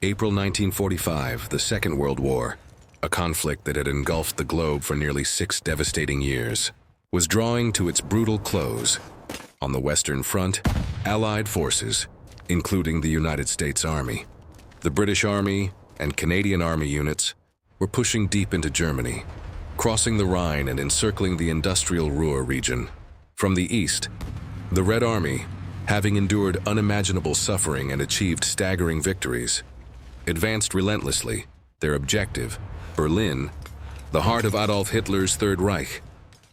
April 1945, the Second World War, a conflict that had engulfed the globe for nearly 6 devastating years, was drawing to its brutal close. On the Western Front, Allied forces, including the United States Army, the British Army, and Canadian Army units, were pushing deep into Germany, crossing the Rhine and encircling the industrial Ruhr region. From the east, the Red Army, having endured unimaginable suffering and achieved staggering victories, advanced relentlessly. Their objective, Berlin, the heart of Adolf Hitler's Third Reich,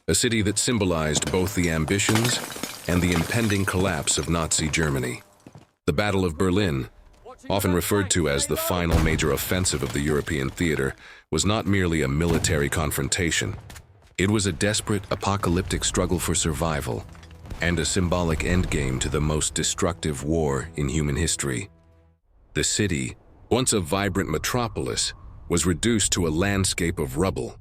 a city that symbolized both the ambitions and the impending collapse of Nazi Germany. The Battle of Berlin, often referred to as the final major offensive of the European theater, was not merely a military confrontation. It was a desperate, apocalyptic struggle for survival and a symbolic endgame to the most destructive war in human history. The city, once a vibrant metropolis, was reduced to a landscape of rubble,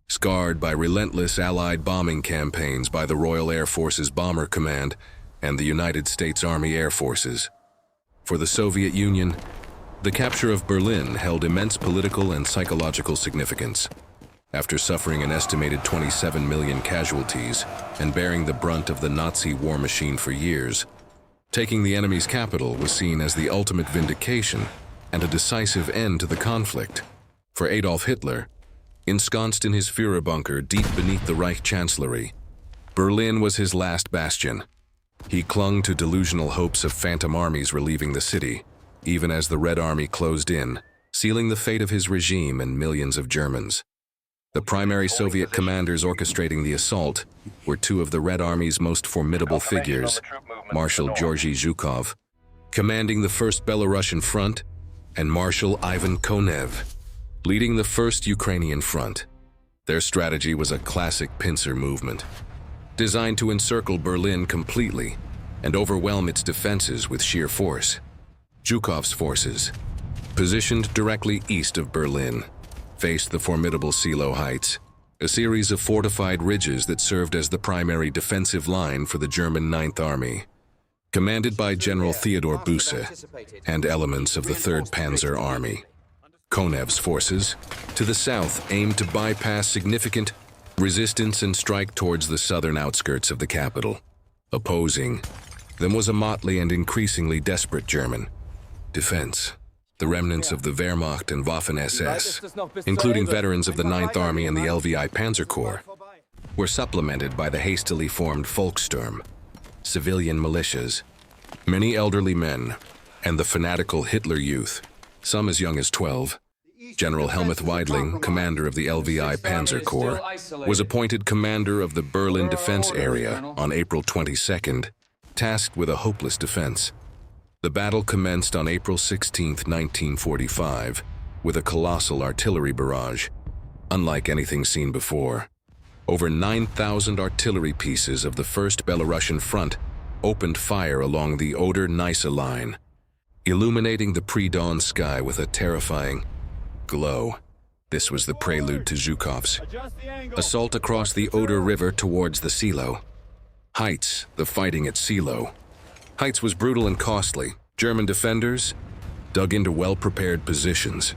scarred by relentless Allied bombing campaigns by the Royal Air Force's Bomber Command and the United States Army Air Forces. For the Soviet Union, the capture of Berlin held immense political and psychological significance. After suffering an estimated 27 million casualties and bearing the brunt of the Nazi war machine for years, taking the enemy's capital was seen as the ultimate vindication and a decisive end to the conflict. For Adolf Hitler, ensconced in his Führer bunker deep beneath the Reich Chancellery, Berlin was his last bastion. He clung to delusional hopes of phantom armies relieving the city, even as the Red Army closed in, sealing the fate of his regime and millions of Germans. The primary Soviet commanders orchestrating the assault were 2 of the Red Army's most formidable figures, Marshal Georgy Zhukov, commanding the First Belarusian Front, and Marshal Ivan Konev, leading the First Ukrainian Front. Their strategy was a classic pincer movement, designed to encircle Berlin completely and overwhelm its defenses with sheer force. Zhukov's forces, positioned directly east of Berlin, faced the formidable Silo Heights, a series of fortified ridges that served as the primary defensive line for the German Ninth Army, commanded by General Theodor Busse and elements of the 3rd Panzer Army. Konev's forces, to the south, aimed to bypass significant resistance and strike towards the southern outskirts of the capital. Opposing them was a motley and increasingly desperate German defense. The remnants of the Wehrmacht and Waffen-SS, including veterans of the Ninth Army and the LVI Panzer Corps, were supplemented by the hastily formed Volkssturm, civilian militias, many elderly men, and the fanatical Hitler Youth, some as young as 12. General Helmuth Weidling, commander of the LVI Panzer Corps, was appointed commander of the Berlin defense area on April 22nd, tasked with a hopeless defense. The battle commenced on April 16, 1945, with a colossal artillery barrage, unlike anything seen before. Over 9,000 artillery pieces of the First Belarusian Front opened fire along the Oder-Neisse line, illuminating the pre-dawn sky with a terrifying glow. This was the prelude to Zhukov's assault across the Oder River towards the Silo Heights. The fighting at Silo Heights was brutal and costly. German defenders dug into well-prepared positions,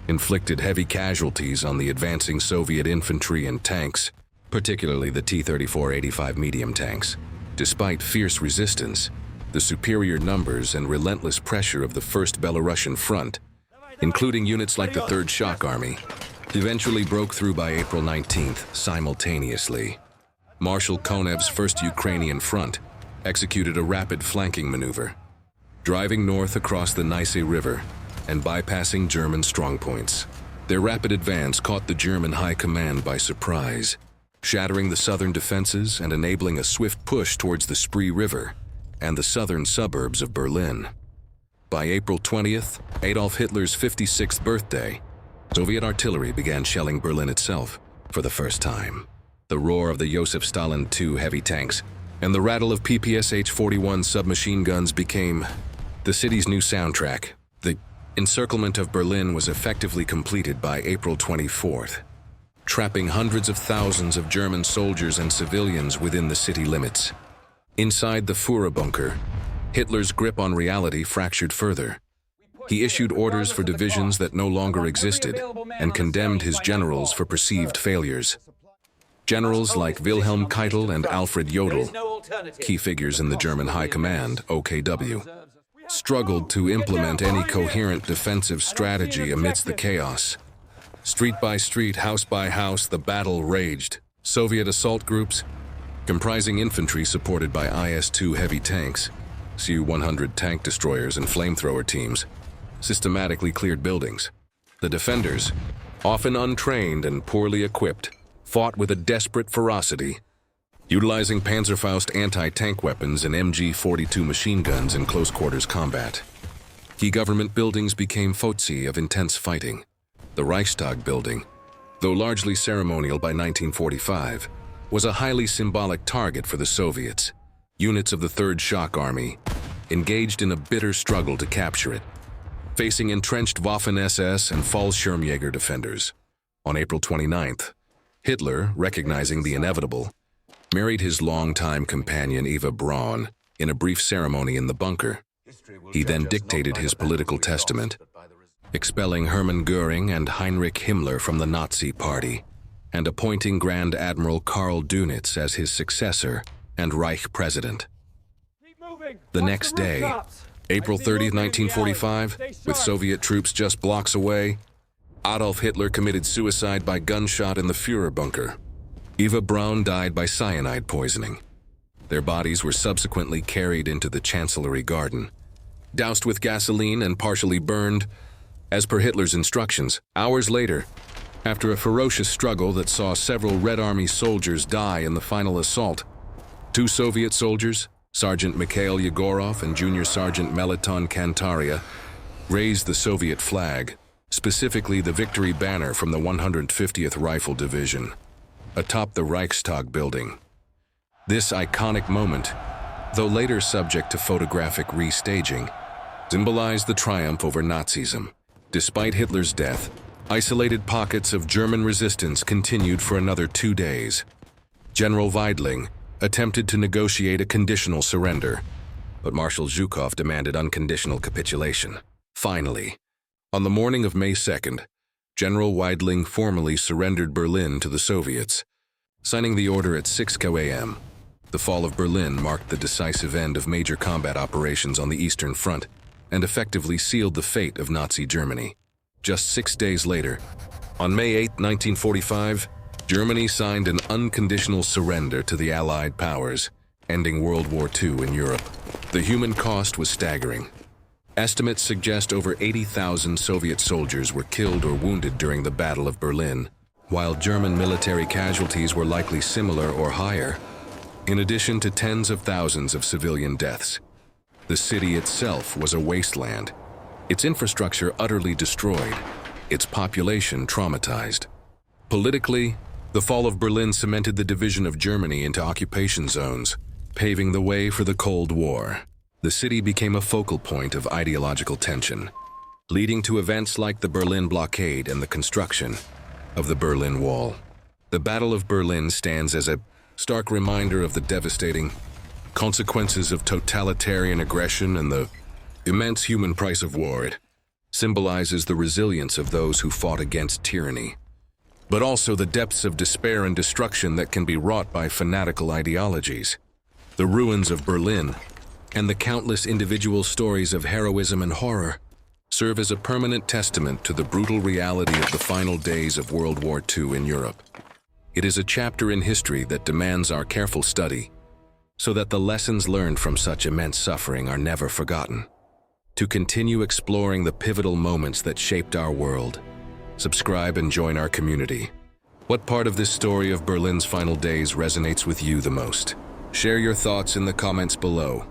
inflicted heavy casualties on the advancing Soviet infantry and tanks, particularly the T-34-85 medium tanks. Despite fierce resistance, the superior numbers and relentless pressure of the First Belarusian Front, including units like the 3rd Shock Army, eventually broke through by April 19th simultaneously. Marshal Konev's First Ukrainian Front executed a rapid flanking maneuver, driving north across the Neisse River and bypassing German strongpoints. Their rapid advance caught the German high command by surprise, shattering the southern defenses and enabling a swift push towards the Spree River and the southern suburbs of Berlin. By April 20th, Adolf Hitler's 56th birthday, Soviet artillery began shelling Berlin itself for the first time. The roar of the Joseph Stalin II heavy tanks and the rattle of PPSH-41 submachine guns became the city's new soundtrack. The encirclement of Berlin was effectively completed by April 24th, trapping hundreds of thousands of German soldiers and civilians within the city limits. Inside the Führer bunker, Hitler's grip on reality fractured further. He issued orders for divisions that no longer existed and condemned his generals for perceived failures. Generals like Wilhelm Keitel and Alfred Jodl, key figures in the German High Command, OKW, struggled to implement any coherent defensive strategy amidst the chaos. Street by street, house by house, the battle raged. Soviet assault groups, comprising infantry supported by IS-2 heavy tanks, Su-100 tank destroyers and flamethrower teams, systematically cleared buildings. The defenders, often untrained and poorly equipped, fought with a desperate ferocity, utilizing Panzerfaust anti-tank weapons and MG-42 machine guns in close-quarters combat. Key government buildings became foci of intense fighting. The Reichstag building, though largely ceremonial by 1945, was a highly symbolic target for the Soviets. Units of the Third Shock Army engaged in a bitter struggle to capture it, facing entrenched Waffen-SS and Fallschirmjäger defenders. On April 29th, Hitler, recognizing the inevitable, married his longtime companion Eva Braun in a brief ceremony in the bunker. He then dictated his political testament, expelling Hermann Göring and Heinrich Himmler from the Nazi Party, and appointing Grand Admiral Karl Dönitz as his successor and Reich president. The next day, April 30, 1945, with Soviet troops just blocks away, Adolf Hitler committed suicide by gunshot in the Führer bunker. Eva Braun died by cyanide poisoning. Their bodies were subsequently carried into the Chancellery Garden, doused with gasoline and partially burned, as per Hitler's instructions. Hours later, after a ferocious struggle that saw several Red Army soldiers die in the final assault, 2 Soviet soldiers, Sergeant Mikhail Yegorov and Junior Sergeant Meliton Kantaria, raised the Soviet flag, specifically the victory banner from the 150th Rifle Division, atop the Reichstag building. This iconic moment, though later subject to photographic restaging, symbolized the triumph over Nazism. Despite Hitler's death, isolated pockets of German resistance continued for another 2 days. General Weidling attempted to negotiate a conditional surrender, but Marshal Zhukov demanded unconditional capitulation. Finally, on the morning of May 2nd, General Weidling formally surrendered Berlin to the Soviets, signing the order at 6 a.m. The fall of Berlin marked the decisive end of major combat operations on the Eastern Front and effectively sealed the fate of Nazi Germany. Just 6 days later, on May 8, 1945, Germany signed an unconditional surrender to the Allied powers, ending World War II in Europe. The human cost was staggering. Estimates suggest over 80,000 Soviet soldiers were killed or wounded during the Battle of Berlin, while German military casualties were likely similar or higher, in addition to tens of thousands of civilian deaths. The city itself was a wasteland, its infrastructure utterly destroyed, its population traumatized. Politically, the fall of Berlin cemented the division of Germany into occupation zones, paving the way for the Cold War. The city became a focal point of ideological tension, leading to events like the Berlin blockade and the construction of the Berlin Wall. The Battle of Berlin stands as a stark reminder of the devastating consequences of totalitarian aggression and the immense human price of war. It symbolizes the resilience of those who fought against tyranny, but also the depths of despair and destruction that can be wrought by fanatical ideologies. The ruins of Berlin and the countless individual stories of heroism and horror serve as a permanent testament to the brutal reality of the final days of World War II in Europe. It is a chapter in history that demands our careful study, so that the lessons learned from such immense suffering are never forgotten. To continue exploring the pivotal moments that shaped our world, subscribe and join our community. What part of this story of Berlin's final days resonates with you the most? Share your thoughts in the comments below.